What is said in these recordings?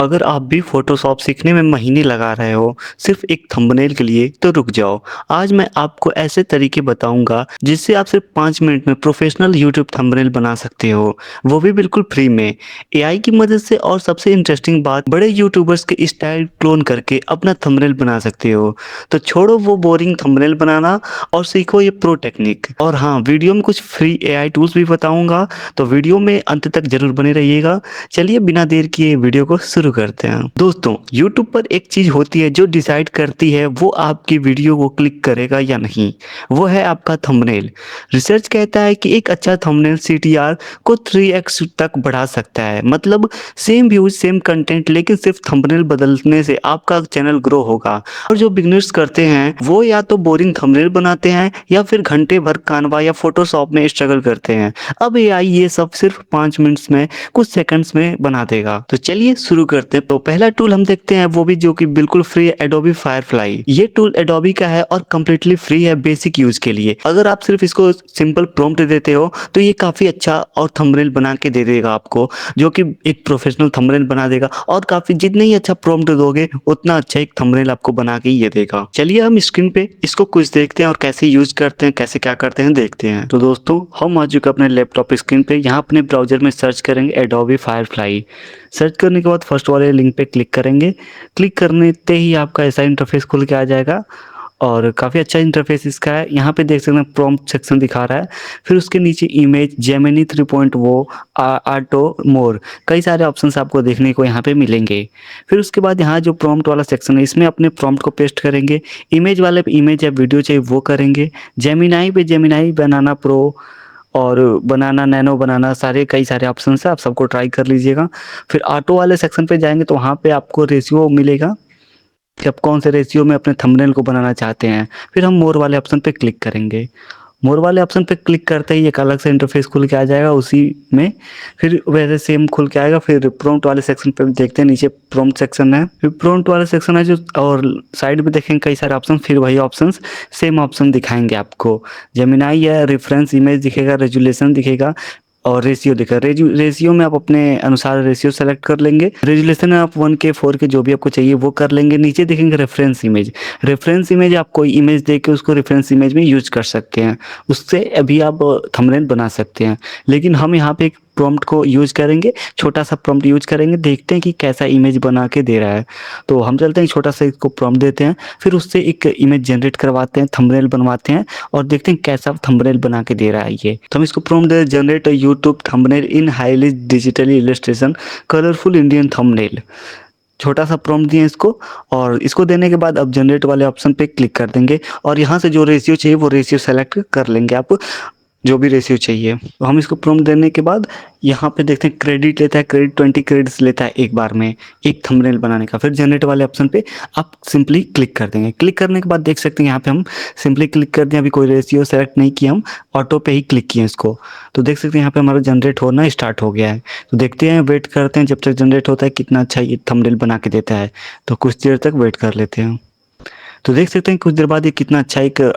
अगर आप भी फ़ोटोशॉप सीखने में महीने लगा रहे हो, सिर्फ़ एक थंबनेल के लिए, तो रुक जाओ। आज मैं आपको ऐसे तरीके बताऊँगा, जिससे आप सिर्फ़ 5 मिनट में प्रोफ़ेशनल यूट्यूब थंबनेल बना सकते हो, वो भी बिल्कुल फ्री में। एआई की मदद से और सबसे इंटरेस्टिंग बात, बड़े यूट्यूबर्स के स्टाइल क्लोन करके अपना थंबनेल बना सकते हो। तो छोड़ो वो बोरिंग थंबनेल बनाना और सीखो ये प्रो टेक्निक। और हाँ, वीडियो में कुछ फ्री एआई टूल्स भी बताऊँगा, तो वीडियो में अंत तक ज़रूर बने रहिएगा। चलिए बिना देर किए वीडियो को शुरू करते हैं। दोस्तों, यूट्यूब पर एक चीज़ होती है जो डिसाइड करती है वो आपकी वीडियो को क्लिक करेगा या नहीं, वो है आपका थंबनेल। रिसर्च कहता है कि एक अच्छा थंबनेल सीटीआर को 3x तक बढ़ा सकता है। मतलब सेम व्यूज सेम कंटेंट, लेकिन सिर्फ थंबनेल बदलने से आपका चैनल ग्रो होगा। और जो बिगनर्स करते हैं वो या तो बोरिंग थंबनेल बनाते हैं या फिर घंटे भर कानवा या फोटोशॉप में स्ट्रगल करते हैं। अब एआई ये सब सिर्फ 5 मिनट्स में, कुछ सेकंड्स में बना देगा। तो चलिए शुरू करते हैं। तो पहला टूल हम देखते हैं, वो भी जो कि बिल्कुल फ्री है, एडोबी फायरफ्लाई। ये टूल एडोबी का है और कम्प्लीटली फ्री है बेसिक यूज के लिए। अगर आप सिर्फ इसको सिंपल प्रॉम्प्ट देते हो तो ये काफी अच्छा और थंबनेल बना के दे देगा आपको, जो कि एक प्रोफेशनल थंबनेल बना देगा। और काफी जितने ही अच्छा प्रॉम्प्ट दोगे उतना अच्छा एक थंबनेल आपको बना के ये देगा। चलिए हम स्क्रीन पे इसको कुछ देखते हैं और कैसे यूज करते हैं, कैसे क्या करते हैं देखते हैं। तो दोस्तों, हम आ चुके अपने लैपटॉप स्क्रीन पे। यहाँ अपने ब्राउजर में सर्च करेंगे एडोबी फायरफ्लाई। सर्च करने के बाद फर्स्ट वाले लिंक पे क्लिक करेंगे। क्लिक करने ते ही आपका ऐसा इंटरफेस खुल के आ जाएगा और काफ़ी अच्छा इंटरफेस इसका है। यहाँ पे देख सकते हैं प्रॉम्प्ट सेक्शन दिखा रहा है। फिर उसके नीचे इमेज, जेमिनी 3 वो, ऑटो, मोर, कई सारे ऑप्शंस आपको देखने को यहाँ पे मिलेंगे। फिर उसके बाद यहाँ जो प्रॉम्प्ट वाला सेक्शन है, इसमें अपने प्रॉम्प्ट को पेस्ट करेंगे। इमेज वाले पे इमेज या वीडियो चाहिए वो करेंगे। जेमिनाई पे जेमिनाई, बनाना प्रो और बनाना नैनो, बनाना, सारे कई सारे ऑप्शंस है, आप सबको ट्राई कर लीजिएगा। फिर ऑटो वाले सेक्शन पे जाएँगे तो वहाँ पे आपको रेशियो मिलेगा कि आप कौन से रेशियो में अपने थंबनेल को बनाना चाहते हैं। फिर हम मोर वाले ऑप्शन पे क्लिक करेंगे। मोर वाले ऑप्शन पे क्लिक करते ही एक अलग से इंटरफेस खुल के आ जाएगा उसी में। फिर वैसे सेम खुल के आएगा। फिर प्रॉम्प्ट वाले सेक्शन पे देखते हैं, नीचे प्रॉम्प्ट सेक्शन है। फिर प्रॉम्प्ट वाला सेक्शन है जो, और साइड में देखेंगे कई सारे ऑप्शन, फिर वही ऑप्शंस सेम ऑप्शन दिखाएंगे आपको। जेमिनाई है, रेफरेंस इमेज दिखेगा, रेजुलेशन दिखेगा और रेशियो दिखा। रेशियो में आप अपने अनुसार रेशियो सेलेक्ट कर लेंगे। रेजुलेशन में आप 1K 4K जो भी आपको चाहिए वो कर लेंगे। नीचे देखेंगे रेफरेंस इमेज। रेफरेंस इमेज आप कोई इमेज देख के उसको रेफरेंस इमेज में यूज कर सकते हैं, उससे अभी आप थंबनेल बना सकते हैं। लेकिन हम यहाँ पे एक प्रॉम्प्ट को यूज करेंगे, छोटा सा प्रॉम्प्ट यूज करेंगे, देखते हैं कि कैसा इमेज बना के दे रहा है। तो हम चलते हैं छोटा सा इसको प्रॉम्प्ट देते हैं, फिर उससे एक इमेज जनरेट करवाते हैं, थंबनेल बनवाते हैं और देखते हैं कैसा थंबनेल बना के दे रहा है ये। तो हम इसको प्रॉम्प्ट दे, जनरेट यूट्यूब थंबनेल इन highly digitally illustration colourful Indian thumbnail. छोटा सा प्रॉम्प्ट दिए इसको, और इसको देने के बाद अब जनरेट वाले ऑप्शन पे क्लिक कर देंगे और यहाँ से जो रेशियो चाहिए वो रेशियो सेलेक्ट कर लेंगे आप, जो भी रेशियो चाहिए। तो हम इसको प्रॉम्प्ट देने के बाद यहाँ पे देखते हैं क्रेडिट लेता है, क्रेडिट 20 क्रेडिट्स लेता है एक बार में एक थंबनेल बनाने का। फिर जनरेट वाले ऑप्शन पे आप सिंपली क्लिक कर देंगे। क्लिक करने के बाद देख सकते हैं यहाँ पे हम सिंपली क्लिक कर दिया, अभी कोई रेशियो सेलेक्ट नहीं किया, हम ऑटो पे ही क्लिक किए इसको। तो देख सकते हैं यहाँ पे हमारा जनरेट होना स्टार्ट हो गया है। तो देखते हैं, वेट करते हैं जब तक जनरेट होता है, कितना अच्छा ये थंबनेल बना के देता है। तो कुछ देर तक वेट कर लेते हैं। तो देख सकते हैं कुछ देर बाद ये कितना अच्छा एक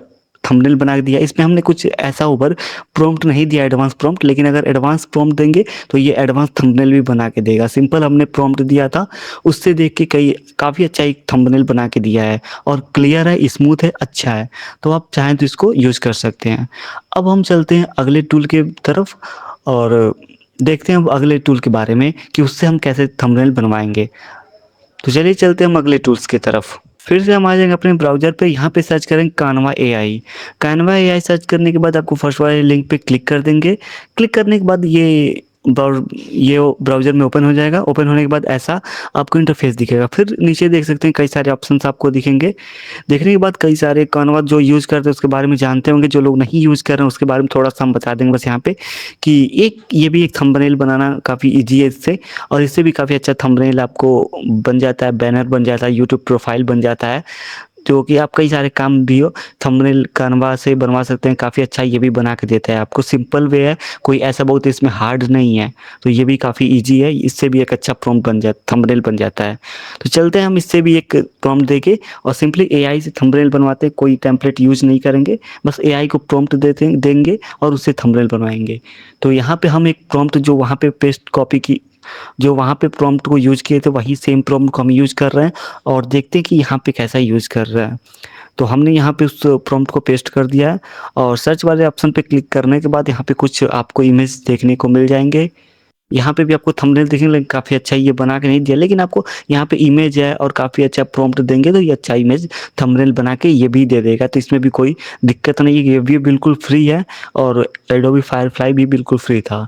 थंबनेल बना के दिया। इसमें हमने कुछ ऐसा ओवर प्रॉम्प्ट नहीं दिया, एडवांस प्रॉम्प्ट, लेकिन अगर एडवांस प्रॉम्प्ट देंगे तो ये एडवांस थंबनेल भी बना के देगा। सिंपल हमने प्रॉम्प्ट दिया था, उससे देख के काफ़ी अच्छा एक थंबनेल बना के दिया है और क्लियर है, स्मूथ है, अच्छा है। तो आप चाहें तो इसको यूज़ कर सकते हैं। अब हम चलते हैं अगले टूल के तरफ और देखते हैं अगले टूल के बारे में कि उससे हम कैसे थंबनेल बनवाएंगे। तो चलिए चलते हैं हम अगले टूल्स की तरफ। फिर से हम आ जाएंगे अपने ब्राउज़र पे, यहाँ पे सर्च करेंगे कानवा एआई। कानवा एआई सर्च करने के बाद आपको फर्स्ट वाले लिंक पे क्लिक कर देंगे। क्लिक करने के बाद ये ब्राउज़र में ओपन हो जाएगा। ओपन होने के बाद ऐसा आपको इंटरफेस दिखेगा। फिर नीचे देख सकते हैं कई सारे ऑप्शंस आपको दिखेंगे। देखने के बाद कई सारे कानवा जो यूज़ करते हैं उसके बारे में जानते होंगे, जो लोग नहीं यूज़ कर रहे हैं उसके बारे में थोड़ा सा हम बता देंगे बस यहाँ पे, कि ये भी एक थंबनेल बनाना काफ़ी ईजी है इससे, और इससे भी काफ़ी अच्छा थंबनेल आपको बन जाता है, बैनर बन जाता है, यूट्यूब प्रोफाइल बन जाता है, जो कि आप कई सारे काम भी हो थंबनेल कानवा से बनवा सकते हैं। काफ़ी अच्छा ये भी बना के देता है आपको, सिंपल वे है, कोई ऐसा बहुत इसमें हार्ड नहीं है। तो ये भी काफ़ी इजी है, इससे भी एक अच्छा प्रॉम्प्ट बन जाता, थंबनेल बन जाता है। तो चलते हैं हम इससे भी एक प्रॉम्प्ट देके और सिंपली एआई से थंबनेल बनवाते हैं, कोई टेम्पलेट यूज़ नहीं करेंगे, बस एआई को प्रॉम्प्ट देंगे और उससे थंबनेल बनवाएंगे। तो यहाँ पे हम एक प्रॉम्प्ट जो वहाँ पे पेस्ट कॉपी की जो वहाँ पे प्रॉम्प्ट को यूज़ किए थे वही सेम प्रॉम्प्ट को हम यूज़ कर रहे हैं और देखते हैं कि यहाँ पे कैसा यूज़ कर रहा है। तो हमने यहाँ पे उस प्रॉम्प्ट को पेस्ट कर दिया है और सर्च वाले ऑप्शन पे क्लिक करने के बाद यहाँ पे कुछ आपको इमेज देखने को मिल जाएँगे। यहाँ पे भी आपको थंबनेल दिखेंगे लेकिन काफ़ी अच्छा ये बना के नहीं दिया, लेकिन आपको यहाँ पे इमेज है और काफ़ी अच्छा प्रॉम्प्ट देंगे तो ये अच्छा इमेज थंबनेल बना के ये भी दे देगा, तो इसमें भी कोई दिक्कत नहीं है, ये भी बिल्कुल फ्री है और एडोबी फायरफ्लाई भी बिल्कुल फ्री था।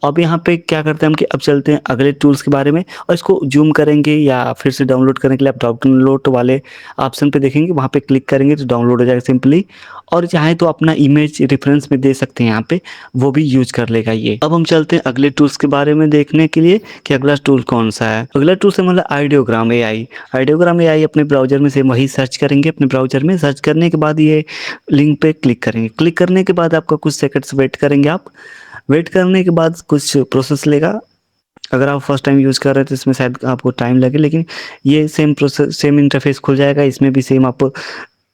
अब यहाँ पे क्या करते हैं हम कि अब चलते हैं अगले टूल्स के बारे में और इसको ज़ूम करेंगे या फिर से डाउनलोड करने के लिए आप डाउनलोड वाले ऑप्शन पे देखेंगे, वहाँ पे क्लिक करेंगे तो डाउनलोड हो जाएगा सिंपली। और चाहे तो अपना इमेज रेफरेंस में दे सकते हैं यहाँ पे, वो भी यूज़ कर लेगा ये। अब हम चलते हैं अगले टूल्स के बारे में देखने के लिए कि अगला टूल कौन सा है। अगला टूल्स है मतलब आइडियोग्राम एआई। आइडियोग्राम एआई अपने ब्राउज़र में सेम वही सर्च करेंगे, अपने ब्राउज़र में सर्च करने के बाद ये लिंक पे क्लिक करेंगे। क्लिक करने के बाद आपका कुछ सेकंड्स वेट करेंगे आप। वेट करने के बाद कुछ प्रोसेस लेगा। अगर आप फर्स्ट टाइम यूज़ कर रहे हैं तो इसमें शायद आपको टाइम लगे, लेकिन ये सेम प्रोसेस सेम इंटरफेस खुल जाएगा। इसमें भी सेम आप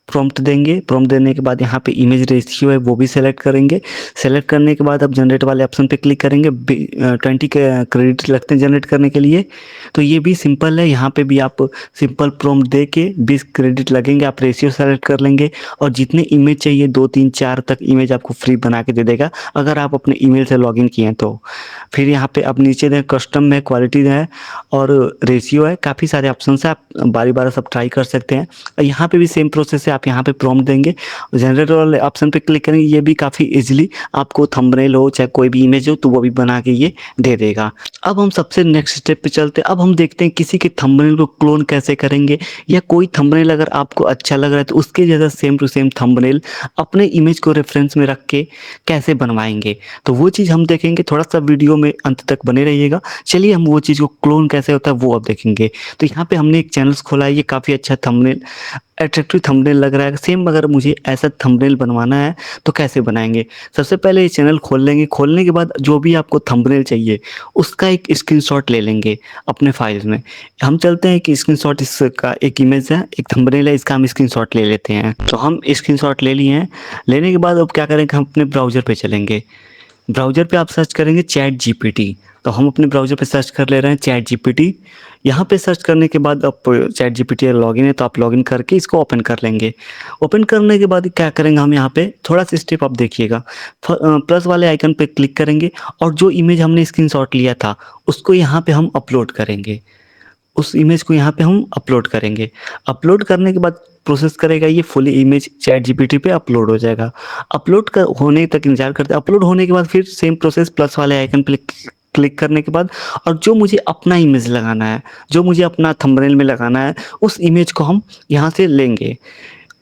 प्रॉम्प्ट देंगे। प्रॉम्प्ट देने के बाद यहाँ पे इमेज रेशियो है वो भी सेलेक्ट करेंगे। सेलेक्ट करने के बाद आप जनरेट वाले ऑप्शन पे क्लिक करेंगे। 20 के क्रेडिट लगते हैं जनरेट करने के लिए, तो ये भी सिंपल है। यहाँ पे भी आप सिंपल प्रॉम्प्ट दे के 20 क्रेडिट लगेंगे। आप रेशियो सेलेक्ट कर लेंगे और जितने इमेज चाहिए 2 3 4 तक इमेज आपको फ्री बना के दे देगा अगर आप अपने ईमेल से लॉगिन किए हैं तो। फिर यहाँ पे आप नीचे दें कस्टम में क्वालिटी है और रेशियो है, काफ़ी सारे ऑप्शन है, आप बारी-बारी सब ट्राई कर सकते हैं। और यहाँ पे भी सेम प्रोसेस है, आप यहाँ पे प्रॉम्प्ट देंगे, जनरेट वाले ऑप्शन पे क्लिक करेंगे, ये भी काफ़ी ईज़िली आपको थंबनेल हो चाहे कोई भी इमेज हो तो वो भी बना के ये दे देगा। अब हम सबसे नेक्स्ट स्टेप पे चलते हैं। अब हम देखते हैं किसी के थंबनेल को क्लोन कैसे करेंगे, या कोई थंबनेल अगर आपको अच्छा लग रहा है तो उसके जैसा सेम टू सेम थंबनेल अपने इमेज को रेफरेंस में रख के कैसे बनवाएँगे। तो वो चीज़ हम देखेंगे, थोड़ा-सा वीडियो में अंत तक बने रहिएगा। चलिए हम वो चीज़ को क्लोन कैसे होता है वो अब देखेंगे। तो यहाँ पे हमने एक चैनल्स खोला है, ये काफ़ी अच्छा थंबनेल अट्रैक्टिव थंबनेल लग रहा है। सेम अगर मुझे ऐसा थंबनेल बनवाना है तो कैसे बनाएँगे? सबसे पहले ये चैनल खोल लेंगे। खोलने के बाद जो भी आपको थंबनेल चाहिए उसका एक स्क्रीनशॉट ले लेंगे अपने फाइल में। हम चलते हैं कि स्क्रीनशॉट इसका एक इमेज है, एक थंबनेल है, इसका हम स्क्रीनशॉट ले लेते हैं। तो हम स्क्रीनशॉट ले लिए हैं। लेने के बाद अब क्या करेंगे, हम अपने ब्राउज़र पे चलेंगे। ब्राउज़र पे आप सर्च करेंगे चैट जीपीटी। तो हम अपने ब्राउज़र पे सर्च कर ले रहे हैं चैट जीपीटी। यहाँ पे सर्च करने के बाद आप चैट जीपीटी लॉगिन है तो आप लॉगिन करके इसको ओपन कर लेंगे। ओपन करने के बाद क्या करेंगे, हम यहाँ पे थोड़ा-सा स्टेप आप देखिएगा। प्लस वाले आइकन पे क्लिक करेंगे और जो इमेज हमने स्क्रीनशॉट लिया था उसको यहाँ पे हम अपलोड करेंगे। उस इमेज को यहाँ पे हम अपलोड करेंगे। अपलोड करने के बाद प्रोसेस करेगा, ये फुली इमेज चैट जीपीटी पे अपलोड हो जाएगा। अपलोड कर होने तक इंतज़ार करते हैं। अपलोड होने के बाद फिर सेम प्रोसेस प्लस वाले आइकन पे क्लिक करने के बाद, और जो मुझे अपना इमेज लगाना है, जो मुझे अपना थंबनेल में लगाना है, उस इमेज को हम यहाँ से लेंगे।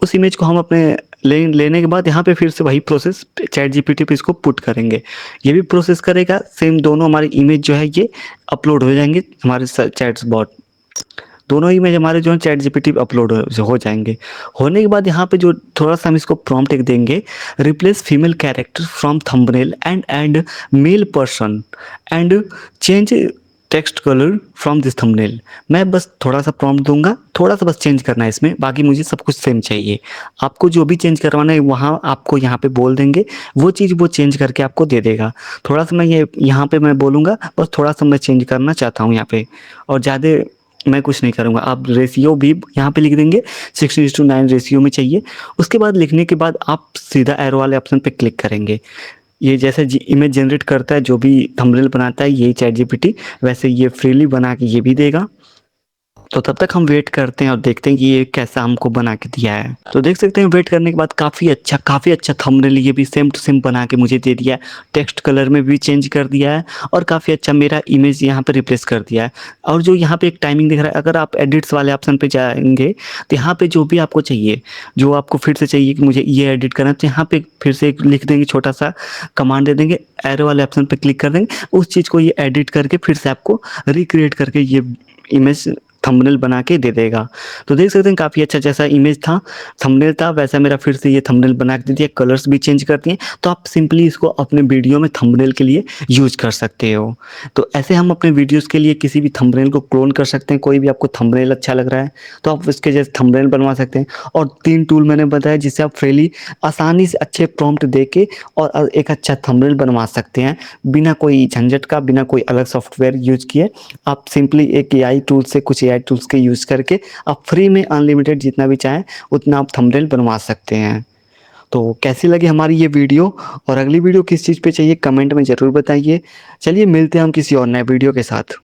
उस इमेज को हम अपने लेने के बाद यहाँ पे फिर से वही प्रोसेस चैट जीपीटी पे इसको पुट करेंगे। ये भी प्रोसेस करेगा सेम, दोनों हमारी इमेज जो है ये अपलोड हो जाएंगे हमारे चैट्स बॉट। दोनों इमेज हमारे जो है चैट जीपीटी पे अपलोड हो जाएंगे। होने के बाद यहाँ पे जो थोड़ा-सा हम इसको प्रॉम्प्ट एक देंगे, replace female character from thumbnail and add male person and change text colour from this thumbnail. मैं बस थोड़ा-सा प्रॉम्प्ट दूँगा, थोड़ा-सा बस चेंज करना है इसमें, बाकी मुझे सब कुछ सेम चाहिए। आपको जो भी चेंज करवाना है वहाँ आपको यहाँ पे बोल देंगे, वो चीज़ वो चेंज करके आपको दे देगा। थोड़ा-सा मैं ये यहाँ पे मैं बोलूँगा, बस थोड़ा-सा मैं चेंज करना चाहता हूँ यहाँ पे, और ज़्यादा मैं कुछ नहीं करूँगा। आप रेशियो भी यहाँ पे लिख देंगे 16:9 रेशियो में चाहिए। उसके बाद लिखने के बाद आप सीधा एरो वाले ऑप्शन पे क्लिक करेंगे। ये जैसे इमेज जनरेट करता है, जो भी थंबनेल बनाता है यही चैट जीपीटी, वैसे ये फ्रीली बना के ये भी देगा। तो तब तक हम वेट करते हैं और देखते हैं कि ये कैसा हमको बना के दिया है। तो देख सकते हैं वेट करने के बाद काफ़ी अच्छा थंबनेल ये भी सेम टू सेम बना के मुझे दे दिया है। टेक्स्ट कलर में भी चेंज कर दिया है और काफ़ी अच्छा मेरा इमेज यहाँ पे रिप्लेस कर दिया है। और जो यहाँ पे एक टाइमिंग दिख रहा है, अगर आप एडिट्स वाले ऑप्शन पे जाएँगे तो यहाँ पे जो भी आपको चाहिए, जो आपको फिर से चाहिए कि मुझे ये एडिट करना है, तो यहाँ पे फिर से एक लिख देंगे, छोटा-सा कमांड दे देंगे, एरो वाले ऑप्शन पे क्लिक कर देंगे, उस चीज़ को ये एडिट करके फिर से आपको रिक्रिएट करके ये इमेज थंबनेल बना के दे देगा। तो देख सकते हैं काफ़ी अच्छा जैसा इमेज था, थंबनेल था वैसा मेरा फिर से ये थंबनेल बना के दे दिया, कलर्स भी चेंज कर दिए। तो आप सिंपली इसको अपने वीडियो में थंबनेल के लिए यूज़ कर सकते हो। तो ऐसे हम अपने वीडियोज़ के लिए किसी भी थंबनेल को क्लोन कर सकते हैं, कोई भी आपको थंबनेल अच्छा लग रहा है तो आप उसके जैसे थंबनेल बनवा सकते हैं। और 3 टूल मैंने बताया जिससे आप फ्रीली आसानी से अच्छे प्रॉम्प्ट दे के और एक अच्छा थंबनेल बनवा सकते हैं, बिना कोई झंझट का, बिना कोई अलग सॉफ्टवेयर यूज़ किए। आप सिंपली एक एआई टूल से, कुछ एआई टूल्स के यूज़ करके आप फ्री में अनलिमिटेड जितना भी चाहें उतना आप थंबनेल बनवा सकते हैं। तो कैसी लगी हमारी ये वीडियो और अगली वीडियो किस चीज़ पे चाहिए कमेंट में ज़रूर बताइए। चलिए मिलते हैं हम किसी और नए वीडियो के साथ।